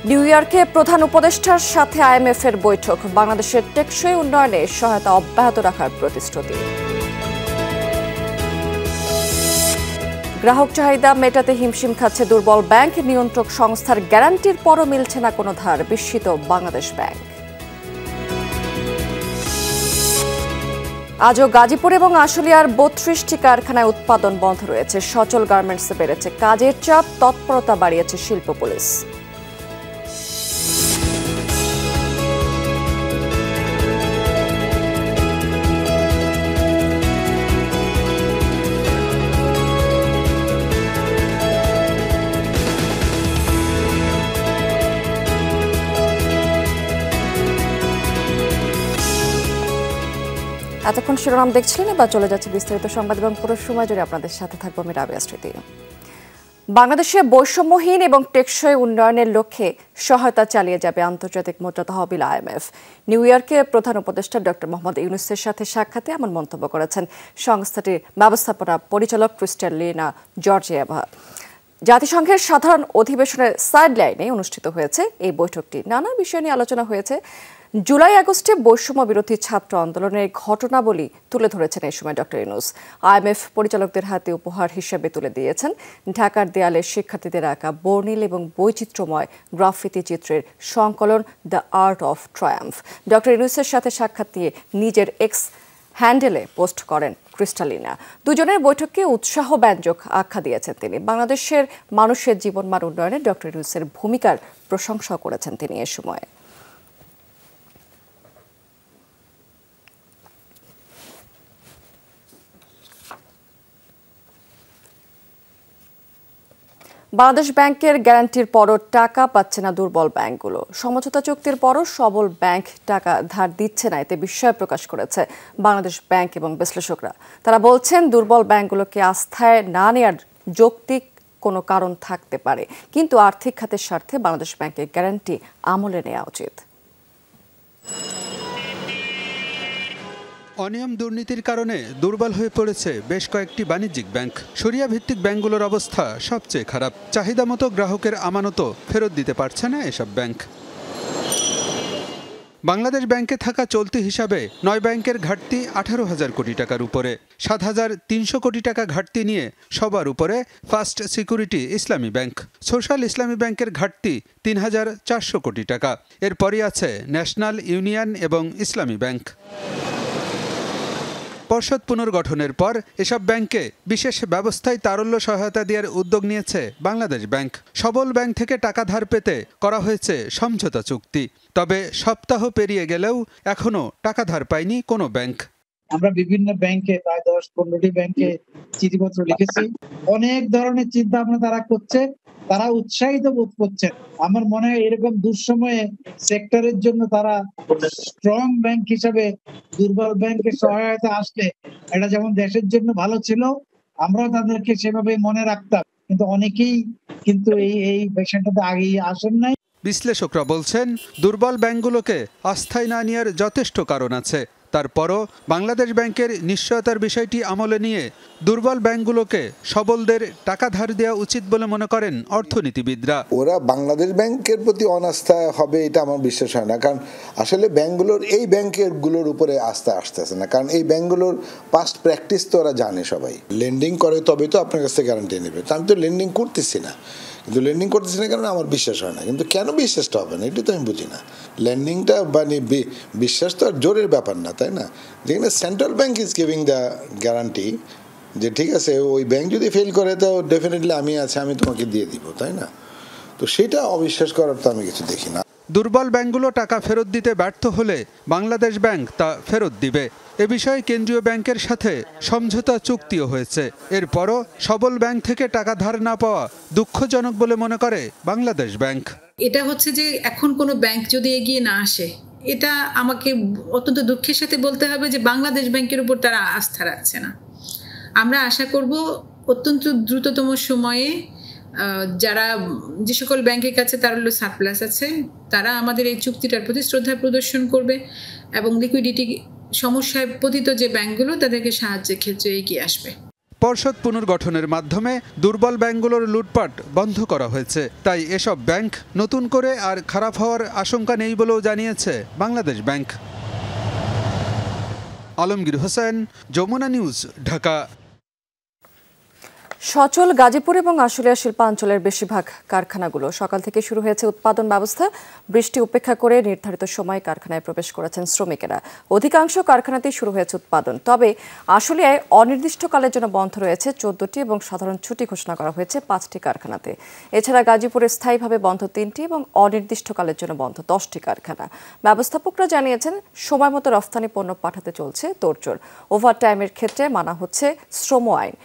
New ইয়র্কে প্রধান উপদেষ্টার সাথে আইএমএফ এর বৈঠক। বাংলাদেশের টেকসই উন্নয়নে সহায়তা অব্যাহত রাখার প্রতিশ্রুতি। গ্রাহক চাহিদা মেটাতে হিমশিম খাচ্ছে দুর্বল ব্যাংক। নিয়ন্ত্রক সংস্থার গ্যারান্টির পরও মিলছে না কোনো ধার, বিস্মিত বাংলাদেশ ব্যাংক। আজও গাজীপুর এবং আশুলিয়ার ৩২টি কারখানায় উৎপাদন বন্ধ রয়েছে। সচল গার্মেন্টসে বেড়েছে কাজের চাপ, তৎপরতা বাড়িয়েছে শিল্প পুলিশ। এতক্ষণ শিরোনাম দেখছিলেন, এবার চলে যাচ্ছে বিস্তারিত সংবাদ এবং পুরো সময় জুড়ে আপনাদের সাথে থাকবো আমি রাবেয়া স্মৃতি। বাংলাদেশে বৈষম্যহীন এবং টেকসই উন্নয়নের লক্ষ্যে সহায়তা চালিয়ে যাবে আন্তর্জাতিক মুদ্রা তহবিল আইএমএফ। নিউ ইয়র্কে প্রধান উপদেষ্টা ডক্টর মোহাম্মদ ইউনূসের সাথে সাক্ষাতে এমন মন্তব্য করেছেন সংস্থাটির ব্যবস্থাপনা পরিচালক ক্রিস্টালিনা জর্জিয়েভা। জাতিসংঘের সাধারণ অধিবেশনের সাইডলাইনে অনুষ্ঠিত হয়েছে এই বৈঠকটি। নানা বিষয় নিয়ে আলোচনা হয়েছে। জুলাই আগস্টে বৈষম্য বিরোধী ছাত্র আন্দোলনের ঘটনাবলী তুলে ধরেছেন এই সময় ডক্টর ইউনূস। আইএমএফ পরিচালকদের হাতে উপহার হিসেবে তুলে দিয়েছেন ঢাকার দেয়ালে শিক্ষার্থীদের আঁকা বর্ণিল এবং বৈচিত্র্যময় গ্রাফিতি চিত্রের সংকলন the art of triumph. Doctor ইউনূসের সাথে সাক্ষাৎ নিয়ে নিজের এক্স হ্যান্ডেলে পোস্ট করেন ক্রিস্টালিনা। দুজনের বৈঠককে উৎসাহব্যঞ্জক আখ্যা দিয়েছেন তিনি। বাংলাদেশের মানুষের জীবনমান উন্নয়নে ডক্টর ইউনূসের ভূমিকার প্রশংসা করেছেন তিনি এ সময়। বাংলাদেশ ব্যাংকের গ্যারান্টির পরও টাকা পাচ্ছে না দুর্বল ব্যাংকগুলো। সমঝোতা চুক্তির পরও সবল ব্যাংক টাকা ধার দিচ্ছে না, এতে বিস্ময় প্রকাশ করেছে বাংলাদেশ ব্যাংক এবং বিশ্লেষকরা। তারা বলছেন দুর্বল ব্যাংকগুলোকে আস্থায় না নেওয়ার যৌক্তিক কোনো কারণ থাকতে পারে, কিন্তু আর্থিক খাতের স্বার্থে বাংলাদেশ ব্যাংকের গ্যারান্টি আমলে নেওয়া উচিত। অনিয়ম দুর্নীতির কারণে দুর্বল হয়ে পড়েছে বেশ কয়েকটি বাণিজ্যিক ব্যাংক। শরিয়া ভিত্তিক ব্যাংকগুলোর অবস্থা সবচেয়ে খারাপ। চাহিদা মতো গ্রাহকের আমানত ফেরত দিতে পারছে না এসব ব্যাংক। বাংলাদেশ ব্যাংকে থাকা চলতি হিসাবে ৯ ব্যাংকের ঘাটতি ১৮,০০০ কোটি টাকার উপরে। ৭,৩০০ কোটি টাকা ঘাটতি নিয়ে সবার উপরে ফার্স্ট সিকিউরিটি ইসলামী ব্যাংক। সোশ্যাল ইসলামী ব্যাংকের ঘাটতি ৩,৪০০ কোটি টাকা। এরপরই আছে ন্যাশনাল ইউনিয়ন এবং ইসলামী ব্যাংক। পর্ষদ পুনর্গঠনের পর এসব ব্যাংকে বিশেষ ব্যবস্থায় তারল্য সহায়তা দেওয়ার উদ্যোগ নিয়েছে বাংলাদেশ ব্যাংক। সবল ব্যাংক থেকে টাকা ধার পেতে করা হয়েছে সমঝোতা চুক্তি। তবে সপ্তাহ পেরিয়ে গেলেও এখনো টাকা ধার পায়নি কোনো ব্যাংক। আমরা বিভিন্ন ব্যাংকে প্রায় ১০-১৫টি ব্যাংকে চিঠিপত্র লিখেছি। অনেক ধরনের চিন্তা ভাবনা তারা করছে, তারা উৎসাহিত বোধ করছেন। আমার মনে হয় এরকম দুঃসময়ে সেক্টরের জন্য তারা স্ট্রং ব্যাংক হিসাবে দুর্বল ব্যাংকের সহায়তা আসলে এটা যেমন দেশের জন্য ভালো ছিল, আমরাও তাদেরকে সেভাবে মনে রাখতাম। কিন্তু অনেকেই কিন্তু এই বিষয়টাতে আগেই আসেন নাই। বিশ্লেষকরা বলছেন দুর্বল ব্যাংকগুলোকে আস্থায় না নেওয়ার যথেষ্ট কারণ আছে। তারপরও বাংলাদেশ ব্যাংকের নিশ্চয়তার বিষয়টি আমলে নিয়ে দুর্বল ব্যাংকগুলোকে সবলদের টাকা ধার দেওয়া উচিত বলে মনে করেন অর্থনীতিবিদরা। ওরা বাংলাদেশ ব্যাংকের প্রতি অনাস্থা হবে এটা আমার বিশ্বাস হয় না, কারণ আসলে ব্যাংকগুলোর এই ব্যাংকগুলোর উপরে আস্থা আসতেছে না, কারণ এই ব্যাংকগুলোর পাস্ট প্র্যাকটিস তো ওরা জানে। সবাই লেন্ডিং করে তবে তো আপনার কাছ থেকে গ্যারান্টি নেবে। আমি তো লেন্ডিং করতেছি না, কিন্তু লেন্ডিং করতেছি না কারণ আমার বিশ্বাস হয় না। কিন্তু কেন বিশ্বাসটা হবে না এটা তো আমি বুঝি না। লেন্ডিংটা মানে বিশ্বাস তো আর জোরের ব্যাপার না, তাই না? যেখানে central bank is giving the guarantee যে ঠিক আছে ওই ব্যাংক যদি ফেল করে তো ডেফিনেটলি আমি তোমাকে দিয়ে দিব, তাই না? তো সেটা অবিশ্বাস করার তো আমি কিছু দেখি না। দুর্বল ব্যাংকগুলো টাকা ফেরত দিতে ব্যর্থ হলে বাংলাদেশ ব্যাংক তা ফেরত দিবে। এ বিষয়ে কেন্দ্রীয় ব্যাংকের সাথে সমঝোতা চুক্তিও হয়েছে। এরপরও সবল ব্যাংক থেকে টাকা ধার না পাওয়া দুঃখজনক বলে মনে করে বাংলাদেশ ব্যাংক। এটা হচ্ছে যে এখন কোনো ব্যাংক যদি এগিয়ে না আসে, এটা আমাকে অত্যন্ত দুঃখের সাথে বলতে হবে যে বাংলাদেশ ব্যাংকের উপর তারা আস্থা রাখছে না। আমরা আশা করব অত্যন্ত দ্রুততম সময়ে যারা যে সকল ব্যাংকের কাছে তারল্য সারপ্লাস আছে তারা আমাদের এই চুক্তিটার প্রতি শ্রদ্ধা প্রদর্শন করবে এবং লিকুইডিটি সমস্যায় পতিত যে ব্যাংকগুলো তাদেরকে সাহায্যের ক্ষেত্রে এগিয়ে আসবে। পর্ষদ পুনর্গঠনের মাধ্যমে দুর্বল ব্যাংকগুলোর লুটপাট বন্ধ করা হয়েছে। তাই এসব ব্যাংক নতুন করে আর খারাপ হওয়ার আশঙ্কা নেই বলেও জানিয়েছে বাংলাদেশ ব্যাংক। আলমগীর হোসেন, যমুনা নিউজ, ঢাকা। সচল গাজীপুর এবং আশুলিয়া শিল্পাঞ্চলের বেশিরভাগ কারখানাগুলো সকাল থেকে শুরু হয়েছে উৎপাদন ব্যবস্থা। বৃষ্টি উপেক্ষা করে নির্ধারিত সময় কারখানায় প্রবেশ করেছেন শ্রমিকেরা। অধিকাংশ কারখানাতেই শুরু হয়েছে উৎপাদন। তবে আশুলিয়ায় অনির্দিষ্টকালের জন্য বন্ধ রয়েছে 14টি এবং সাধারণ ছুটি ঘোষণা করা হয়েছে 5টি কারখানাতে। এছাড়া গাজীপুরে স্থায়ীভাবে বন্ধ 3টি এবং অনির্দিষ্টকালের জন্য বন্ধ 10টি কারখানা। ব্যবস্থাপকরা জানিয়েছেন সময় মতো রফতানি পণ্য পাঠাতে চলছে তোড়জোড়। ওভারটাইমের ক্ষেত্রে মানা হচ্ছে শ্রম আইন।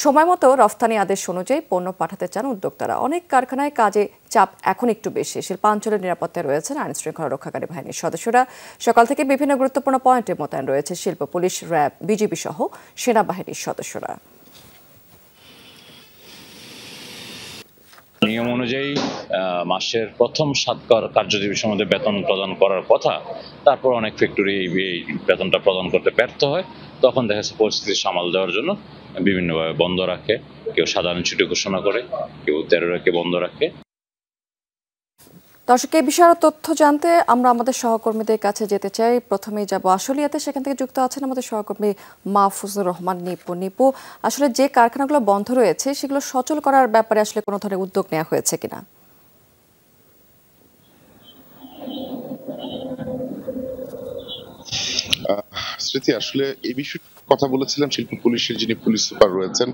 সময় মতো রফতানি আদেশ অনুযায়ী পণ্য পাঠাতে চান উদ্যোক্তারা। অনেক কারখানায় কাজে চাপ এখন একটু বেশি। শিল্পাঞ্চলের নিরাপত্তায় রয়েছেন আইন শৃঙ্খলা রক্ষাকারী বাহিনীর সদস্যরা। সকাল থেকে বিভিন্ন গুরুত্বপূর্ণ পয়েন্টে মোতায়েন রয়েছে শিল্প পুলিশ, র্যাব, বিজিবি সহ সেনাবাহিনীর সদস্যরা। নিয়ম অনুযায়ী মাসের প্রথম 7 কার্যদিবসের মধ্যে বেতন প্রদান করার কথা, তারপর অনেক ফ্যাক্টরি এই বেতনটা প্রদান করতে ব্যর্থ হয়। তখন দেখা যাচ্ছে পরিস্থিতি সামাল দেওয়ার জন্য বিভিন্নভাবে বন্ধ রাখে। কেউ সাধারণ ছুটি ঘোষণা করে, কেউ 13 রেখে বন্ধ রাখে। দর্শক, এই বিষয়ে আরো তথ্য জানতে আমরা আমাদের সহকর্মীদের কাছে যেতে চাই। প্রথমেই যাব আশুলিয়াতে। সেখান থেকে যুক্ত আছেন আমাদের সহকর্মী মাহফুজুর রহমান নিপু। আসলে যে কারখানাগুলো বন্ধ রয়েছে সেগুলো সচল করার ব্যাপারে আসলে কোনো ধরনের উদ্যোগ নেওয়া হয়েছে কিনা? স্মৃতি, আসলে এই বিষয়ে কথা বলেছিলাম শিল্প পুলিশের যিনি পুলিশ সুপার রয়েছেন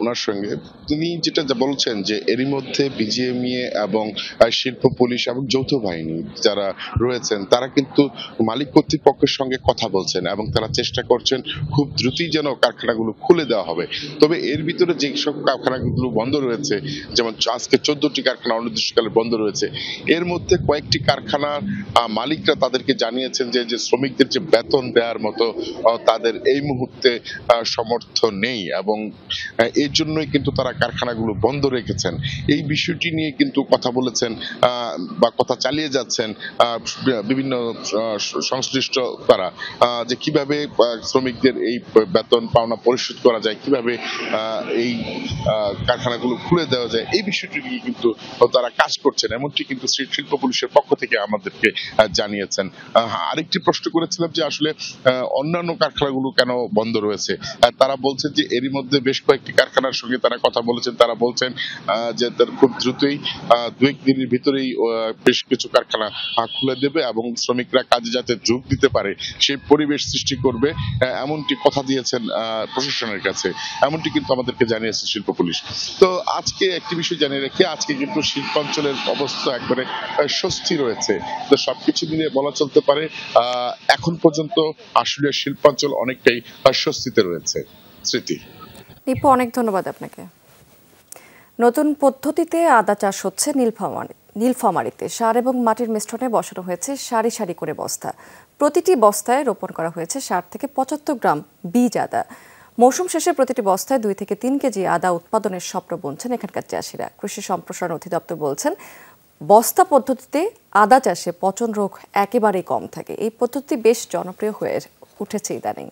ওনার সঙ্গে। তিনি যেটা বলছেন যে এরই মধ্যে বিজিএমইএ এবং শিল্প পুলিশ এবং যৌথ বাহিনী যারা রয়েছেন তারা কিন্তু মালিক কর্তৃপক্ষের সঙ্গে কথা বলছেন এবং তারা চেষ্টা করছেন খুব দ্রুতই যেন কারখানাগুলো খুলে দেওয়া হবে। তবে এর ভিতরে যে সব কারখানাগুলো বন্ধ রয়েছে, যেমন আজকে 14টি কারখানা অনির্দিষ্টকালে বন্ধ রয়েছে, এর মধ্যে কয়েকটি কারখানার মালিকরা তাদেরকে জানিয়েছেন যে শ্রমিকদের যে বেতন দেওয়ার মতো তাদের এই মুহূর্তে সমর্থন নেই এবং এর জন্যই কিন্তু তারা কারখানাগুলো বন্ধ রেখেছেন। এই বিষয়টি নিয়ে কিন্তু কথা বলেছেন বা কথা চালিয়ে যাচ্ছেন বিভিন্ন সংশ্লিষ্ট তারা, যে কিভাবে শ্রমিকদের এই বেতন পাওনা পরিশোধ করা যায়, কিভাবে এই কারখানাগুলো খুলে দেওয়া যায়, এই বিষয়টি নিয়ে কিন্তু তারা কাজ করছেন, এমনটি কিন্তু শিল্প পুলিশের পক্ষ থেকে আমাদেরকে জানিয়েছেন। আরেকটি প্রশ্ন করেছিলাম যে আসলে অন্যান্য কারখানাগুলো কেন বন্ধ রয়েছে। তারা বলছেন যে এরই মধ্যে বেশ কয়েকটি কারখানার সঙ্গে তারা কথা বলেছেন। তারা বলছেন যে তার খুব দ্রুতই 2-1 দিনের ভিতরেই বেশ কিছু কারখানা খুলে দেবে এবং শ্রমিকরা কাজে যাতে যোগ দিতে পারে সেই পরিবেশ সৃষ্টি করবে, এমনটি কথা দিয়েছেন প্রশাসনের কাছে। এমনটি কিন্তু আমাদেরকে জানিয়েছে শিল্প পুলিশ। তো আজকে একটি বিষয় জানিয়ে রেখে, আজকে কিন্তু শিল্পাঞ্চলের অবস্থা একবারে স্বস্তি রয়েছে। তো সবকিছু মিলে বলা চলতে পারে এখন পর্যন্ত আসলে শিল্পাঞ্চল অনেকটাই স্বস্তিতে রয়েছে। স্মৃতি, নিপু, অনেক ধন্যবাদ আপনাকে। নতুন পদ্ধতিতে আদা চাষ হচ্ছে নীলফামারীতে। সার এবং মাটির মিশ্রণে বসানো হয়েছে সারি সারি করে বস্তা। প্রতিটি বস্তায় রোপণ করা হয়েছে 60 থেকে 75 গ্রাম বীজ আদা। মৌসুম শেষে প্রতিটি বস্তায় 2 থেকে 3 কেজি আদা উৎপাদনের স্বপ্ন বুনছেন এখানকার চাষিরা। কৃষি সম্প্রসারণ অধিদপ্তর বলছেন, বস্তা পদ্ধতিতে আদা চাষে পচন রোগ একেবারেই কম থাকে। এই পদ্ধতি বেশ জনপ্রিয় হয়ে উঠেছে ইদানিং।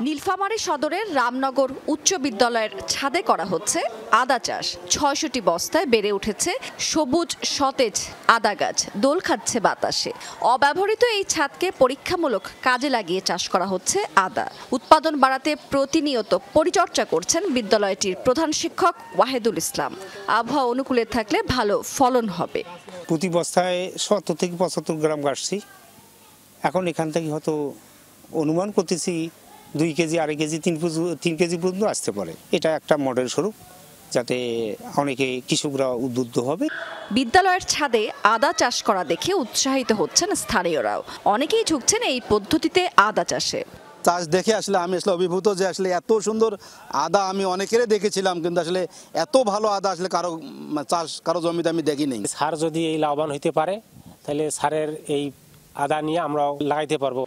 নীলফামারী সদরের রামনগর উচ্চ বিদ্যালয়ের ছাদে করা হচ্ছে আদা চাষ। 600টি বস্তায় বেড়ে উঠেছে সবুজ সতেজ আদা গাছ, দোল খাচ্ছে বাতাসে। অব্যবহৃত এই ছাদকে পরীক্ষামূলক কাজে লাগিয়ে চাষ করা হচ্ছে আদা। উৎপাদন বাড়াতে প্রতিনিয়ত পরিচর্যা করছেন বিদ্যালয়টির প্রধান শিক্ষক ওয়াহেদুল ইসলাম। আবহাওয়া অনুকূলে থাকলে ভালো ফলন হবে। প্রতি বস্তায় 70 থেকে 75 গ্রাম গাছছি। এখন এখান থেকে হয়তো অনুমান করতেছি 2 কেজি, 2.5 কেজি, 3 কেজি পর্যন্ত আসতে পারে। এটা একটা মডেল স্বরূপ, যাতে অনেকে কৃষকরা উদ্বুদ্ধ হবে। বিদ্যালয়ের ছাদে আদা চাষ করা দেখে উৎসাহিত হচ্ছেন স্থানীয়রাও। অনেকেই ঝুঁকছেন এই পদ্ধতিতে আদা চাষে। চাষ দেখে আসলে আমি অভিভূত যে আসলে এত সুন্দর আদা আমি অনেকেরই দেখেছিলাম, কিন্তু আসলে এত ভালো আদা আসলে কারো জমিতে আমি দেখিনি। সার যদি এই লাভবান হইতে পারে তাহলে সারের এই আদা নিয়ে আমরাও লাগাইতে পারবো।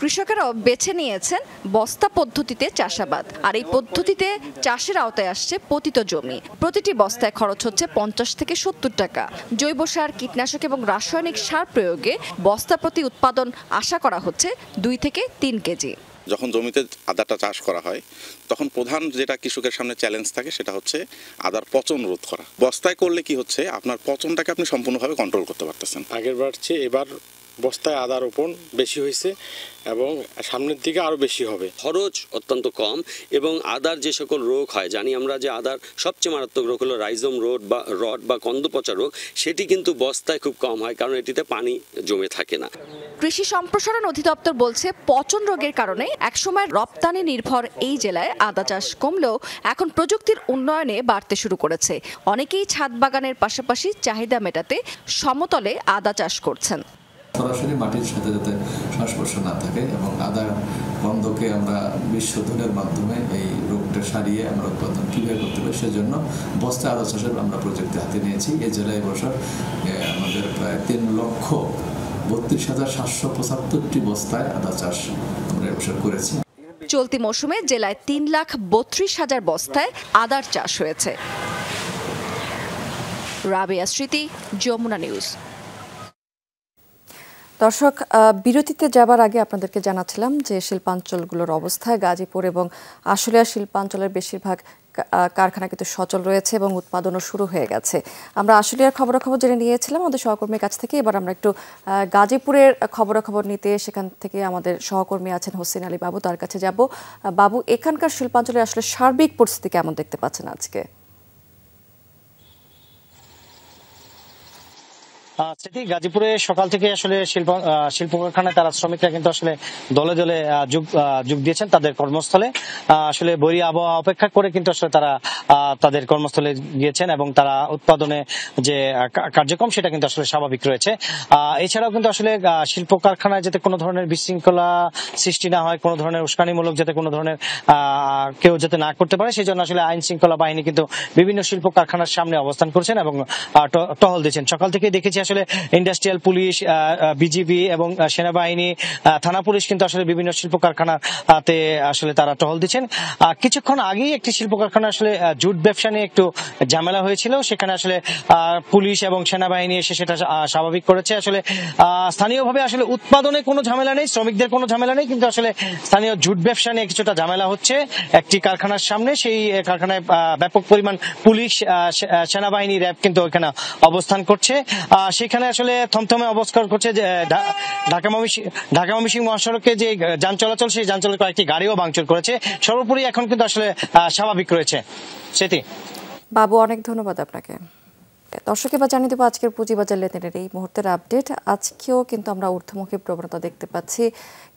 কৃষকেরাও বেছে নিয়েছেন বস্তা পদ্ধতিতে চাষাবাদ। আর এই পদ্ধতিতে চাষের আওতায় আসছে পতিত জমি। প্রতিটি বস্তায় খরচ হচ্ছে 50 থেকে 70 টাকা। জৈব সার, কীটনাশক এবং রাসায়নিক সার প্রয়োগে বস্তা প্রতি উৎপাদন আশা করা হচ্ছে 2 থেকে 3 কেজি। যখন জমিতে আদাটা চাষ করা হয় তখন প্রধান যেটা কৃষকের সামনে চ্যালেঞ্জ থাকে সেটা হচ্ছে আদার পচন রোধ করা। বস্তায় করলে কি হচ্ছে, আপনার পচনটাকে আপনি সম্পূর্ণভাবে কন্ট্রোল করতে পারতেছেন। আগের বার চেয়ে এবার বস্তায় আদার রোপণ বেশি হয়েছে এবং সামনের দিকে আরও বেশি হবে। খরচ অত্যন্ত কম এবং আদার যে সকল রোগ হয়, জানি আমরা যে আদার সবচেয়ে মারাত্মক রোগ হলো রাইজোম রড বা কন্দপচা রোগ, সেটি কিন্তু বস্তায় খুব কম হয় কারণ এটিতে পানি জমে থাকে না। কৃষি সম্প্রসারণ অধিদপ্তর বলছে পচন রোগের কারণে একসময় রপ্তানি নির্ভর এই জেলায় আদা চাষ কমলেও এখন প্রযুক্তির উন্নয়নে বাড়তে শুরু করেছে। অনেকেই ছাদ বাগানের পাশাপাশি চাহিদা মেটাতে সমতলে আদা চাষ করছেন। সরাসরি মাটির সাথে যাতে সংস্পর্শ না থাকে এবং আদা গন্ধকে আমরা বিশ্বধনের মাধ্যমে এই রোগটা সারিয়ে আমরা উৎপাদন ক্লিয়ার করতে পারি, সেজন্য বস্তা আদা চাষের আমরা প্রযুক্তি হাতে নিয়েছি। এই জেলায় এবছর আমাদের প্রায় 3,32,775টি বস্তায় আদা চাষ আমরা এবছর করেছি। চলতি মৌসুমে জেলায় 3,32,000 বস্তায় আদার চাষ হয়েছে। রাবেয়া স্মৃতি, যমুনা নিউজ। দর্শক, বিরতিতে যাবার আগে আপনাদেরকে জানাচ্ছিলাম যে শিল্পাঞ্চলগুলোর অবস্থা। গাজীপুর এবং আশুলিয়া শিল্পাঞ্চলের বেশিরভাগ কারখানা কিন্তু সচল রয়েছে এবং উৎপাদনও শুরু হয়ে গেছে। আমরা আশুলিয়ার খবরাখবর জেনে নিয়েছিলাম আমাদের সহকর্মীর কাছ থেকে। এবার আমরা একটু গাজীপুরের খবরাখবর নিতে সেখান থেকে আমাদের সহকর্মী আছেন হোসেন আলী বাবু, তার কাছে যাব। বাবু, এখানকার শিল্পাঞ্চলে আসলে সার্বিক পরিস্থিতি কেমন দেখতে পাচ্ছেন আজকে? গাজীপুরে সকাল থেকে আসলে শিল্প কারখানায় তারা শ্রমিকরা কিন্তু আসলে দলে দলে যোগ দিয়েছেন তাদের কর্মস্থলে। আসলে বৈরী আবহাওয়া অপেক্ষা করে কিন্তু আসলে তারা তাদের কর্মস্থলে গিয়েছেন এবং তারা উৎপাদনে যে কার্যক্রম সেটা কিন্তু আসলে স্বাভাবিক রয়েছে। এছাড়াও কিন্তু আসলে শিল্প কারখানায় যাতে কোনো ধরনের বিশৃঙ্খলা সৃষ্টি না হয়, কোনো ধরনের উস্কানিমূলক যাতে কোনো ধরনের কেউ যাতে না করতে পারে, সেই জন্য আসলে আইন শৃঙ্খলা বাহিনী কিন্তু বিভিন্ন শিল্প কারখানার সামনে অবস্থান করছেন এবং টহল দিচ্ছেন। সকাল থেকে দেখেছি আসলে ইন্ডাস্ট্রিয়াল পুলিশ, বিজিবি এবং সেনাবাহিনী, থানা পুলিশ কিন্তু আসলে বিভিন্ন শিল্প কারখানাতে আসলে তারা টহল দিচ্ছেন। কিছুক্ষণ আগেই একটি শিল্প কারখানা আসলে জুট ব্যবসা নিয়ে একটু ঝামেলা হয়েছিল, সেখানে আসলে পুলিশ এবং সেনাবাহিনী এসে সেটা স্বাভাবিক করেছে। আসলে স্থানীয়ভাবে আসলে উৎপাদনে কোনো ঝামেলা নেই, শ্রমিকদের কোনো ঝামেলা নেই, কিন্তু আসলে স্থানীয় জুট ব্যবসা নিয়ে কিছুটা ঝামেলা হচ্ছে একটি কারখানার সামনে। সেই কারখানায় ব্যাপক পরিমাণ পুলিশ, সেনাবাহিনী, র্যাব কিন্তু ওইখানে অবস্থান করছে। সেখানে আসলে থমথমে অবস্থান করছে যে ঢাকা ময়মনসিংহ মহাসড়কে যে যান চলাচল, সেই যান চলাচল কয়েকটি গাড়িও ভাঙচুর করেছে। সর্বোপরি এখন কিন্তু আসলে স্বাভাবিক রয়েছে। সেটি বাবু, অনেক ধন্যবাদ আপনাকে। দর্শক, এবার জানিয়ে দেবো আজকের পুঁজিবাজার লেনদেনের এই মুহূর্তের আপডেট। আজকেও কিন্তু আমরা ঊর্ধ্বমুখী প্রবণতা দেখতে পাচ্ছি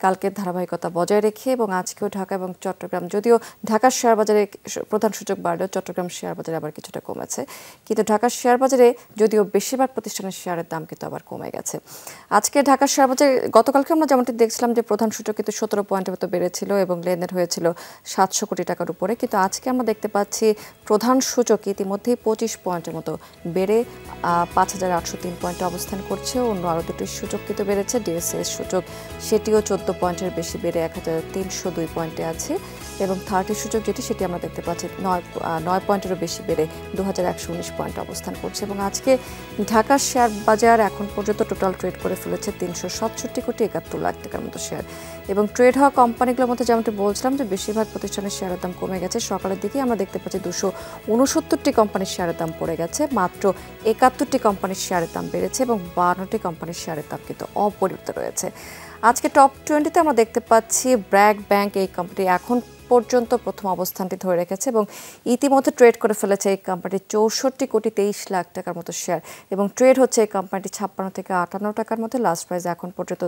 কালকের ধারাবাহিকতা বজায় রেখে, এবং আজকেও ঢাকা এবং চট্টগ্রাম, যদিও ঢাকার শেয়ার বাজারে প্রধান সূচক বাড়লেও চট্টগ্রাম শেয়ার বাজারে আবার কিছুটা কমেছে, কিন্তু ঢাকার শেয়ার বাজারে যদিও বেশিরভাগ প্রতিষ্ঠানের শেয়ারের দাম কিন্তু আবার কমে গেছে। আজকে ঢাকার শেয়ার বাজারে গতকালকে আমরা যেমনটি দেখছিলাম যে প্রধান সূচক কিন্তু 17 পয়েন্টের মতো বেড়েছিল এবং লেনদেন হয়েছিল 700 কোটি টাকার উপরে, কিন্তু আজকে আমরা দেখতে পাচ্ছি প্রধান সূচক ইতিমধ্যেই 25 পয়েন্টের মতো বেড়ে 5,803 পয়েন্টে অবস্থান করছে। অন্য আরও দুটি সূচক কিন্তু বেড়েছে। ডিএসএস সূচক সেটিও 14 পয়েন্টের বেশি বেড়ে 1,302 পয়েন্টে আছে, এবং 30 সূচক যেটি সেটি আমরা দেখতে পাচ্ছি 9 পয়েন্টেরও বেশি বেড়ে 2,119 পয়েন্টে অবস্থান করছে। এবং আজকে ঢাকার শেয়ার বাজার এখন পর্যন্ত টোটাল ট্রেড করে ফেলেছে 367 কোটি 71 লাখ টাকার মতো শেয়ার। এবং ট্রেড হওয়া কোম্পানিগুলোর মধ্যে যেমনটি বলছিলাম যে বেশিরভাগ প্রতিষ্ঠানের শেয়ারের দাম কমে গেছে। সকালের দিকে আমরা দেখতে পাচ্ছি 269টি কোম্পানির শেয়ারের দাম পড়ে গেছে, মাত্র 71টি কোম্পানির শেয়ারের দাম বেড়েছে এবং 52টি কোম্পানির শেয়ারের দাম কিন্তু অপরিবর্তিত রয়েছে। আজকে টপ 20তে আমরা দেখতে পাচ্ছি ব্র্যাক ব্যাংক, এই কোম্পানি এখন পর্যন্ত প্রথম অবস্থানটি ধরে রেখেছে এবং ইতিমধ্যে ট্রেড করে ফেলেছে এই কোম্পানিটি 64 কোটি 23 লাখ টাকার মতো শেয়ার, এবং ট্রেড হচ্ছে এই কোম্পানিটি 56 থেকে 58 টাকার মধ্যে। লাস্ট প্রাইস এখন পর্যন্ত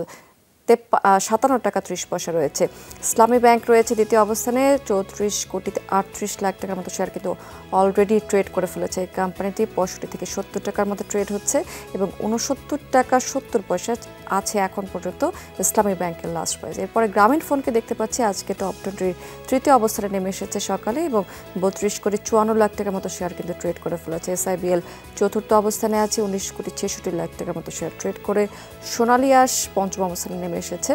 57 টাকা 30 পয়সা রয়েছে। ইসলামী ব্যাংক রয়েছে দ্বিতীয় অবস্থানে 34 কোটি 38 লাখ টাকার মতো শেয়ার কিন্তু অলরেডি ট্রেড করে ফেলেছে এই কোম্পানিটি। 65 থেকে 70 টাকার মধ্যে ট্রেড হচ্ছে এবং 69 টাকা 70 পয়সা আছে এখন পর্যন্ত ইসলামী ব্যাংকের লাস্ট প্রাইস। এরপরে গ্রামীণ ফোনকে দেখতে পাচ্ছি আজকে টপ 20 তৃতীয় অবস্থানে নেমে এসেছে সকালে, এবং 32 কোটি 54 লাখ টাকার মতো শেয়ার কিন্তু ট্রেড করে ফেলেছে। এসআইবিএল চতুর্থ অবস্থানে আছে 19 কোটি 66 লাখ টাকার মতো শেয়ার ট্রেড করে। সোনালী আঁশ পঞ্চম অবস্থানে নেমে এসেছে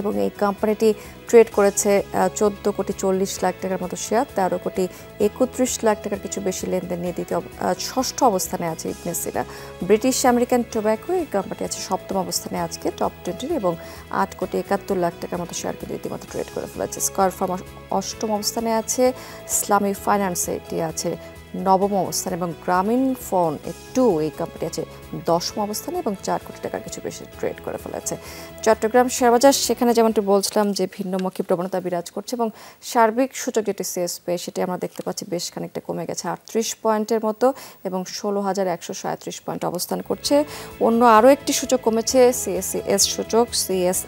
এবং এই কোম্পানিটি ট্রেড করেছে 14,40,00,000 টাকার মতো শেয়ার, 13,31,00,000 টাকার কিছু বেশি লেনদেন নিয়ে ষষ্ঠ অবস্থানে আছে ইবনে সিনা। ব্রিটিশ আমেরিকান টোব্যাকো এই কোম্পানি আছে সপ্তম অবস্থানে আজকে টপ 20 এবং 8,71,00,000 টাকার মতো শেয়ার কিন্তু ইতিমধ্যে ট্রেড করে ফেলেছে। স্কয়ার ফার্ম অষ্টম অবস্থানে আছে, ইসলামী ফাইন্যান্স এটি আছে নবম অবস্থান এবং গ্রামীণ ফোন টু এই কোম্পানি আছে 10ম অবস্থানে এবং 4 কোটি টাকার কিছু বেশি ট্রেড করে ফেলেছে। চট্টগ্রাম শেয়ারবাজার সেখানে যেমনটি বলছিলাম যে ভিন্নমুখী প্রবণতা বিরাজ করছে এবং সার্বিক সূচক যেটি সিএসপি সেটি আমরা দেখতে পাচ্ছি বেশ খানিকটা কমে গেছে 38 পয়েন্টের মতো এবং 16,137 পয়েন্ট অবস্থান করছে। অন্য আরও একটি সূচক কমেছে সিএসসিএস সূচক সিএস,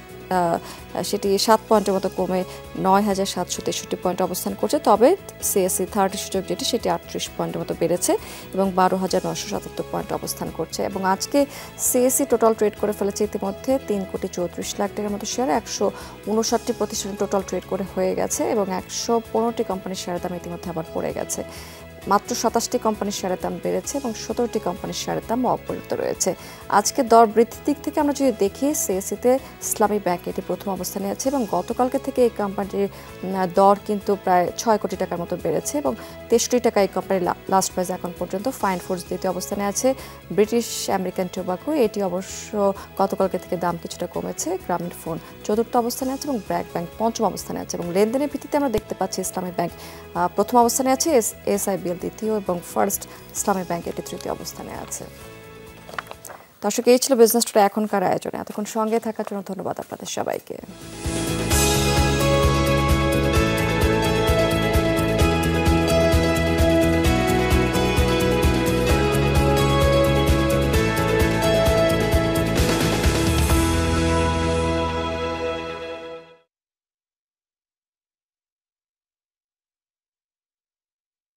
সেটি 7 পয়েন্টের মতো কমে 9,763 পয়েন্ট অবস্থান করছে। তবে সিএসসি 30 সূচক যেটি সেটি 38 পয়েন্টের মতো বেড়েছে এবং 12,977 পয়েন্ট অবস্থান করছে। এবং আজকে সিএসসি টোটাল ট্রেড করে ফেলেছে ইতিমধ্যে 3,34,00,000 টাকার মতো শেয়ার, 159টি প্রতিষ্ঠান টোটাল ট্রেড করে হয়ে গেছে এবং 115টি কোম্পানির শেয়ারের দাম ইতিমধ্যে আবার পড়ে গেছে। মাত্র 27টি কোম্পানির শেয়ারের দাম বেড়েছে এবং 17টি কোম্পানির শেয়ারের দাম অপরিবর্তিত রয়েছে। আজকে দর বৃদ্ধির দিক থেকে আমরা যদি দেখি সিএসসিতে ইসলামী ব্যাংক এটি প্রথম অবস্থানে আছে এবং গতকালকে থেকে এই কোম্পানির দর কিন্তু প্রায় 6 কোটি টাকার মতো বেড়েছে এবং 63 টাকা এই কোম্পানির লাস্ট প্রাইস এখন পর্যন্ত। ফাইন ফুডস দ্বিতীয় অবস্থানে আছে, ব্রিটিশ আমেরিকান টোব্যাকো এটি অবশ্য গতকালকে থেকে দাম কিছুটা কমেছে, গ্রামীণ ফোন চতুর্থ অবস্থানে আছে এবং ব্র্যাক ব্যাংক পঞ্চম অবস্থানে আছে এবং লেনদেনের ভিত্তিতে আমরা দেখতে পাচ্ছি ইসলামী ব্যাংক প্রথম অবস্থানে আছে, এসআইবিএল দ্বিতীয় এবং ফার্স্ট ইসলামী ব্যাংক এটি তৃতীয় অবস্থানে আছে। দর্শক, এই ছিল বিজনেস টুডে এখনকার আয়োজনে। এতক্ষণ সঙ্গে থাকার জন্য ধন্যবাদ আপনাদের সবাইকে।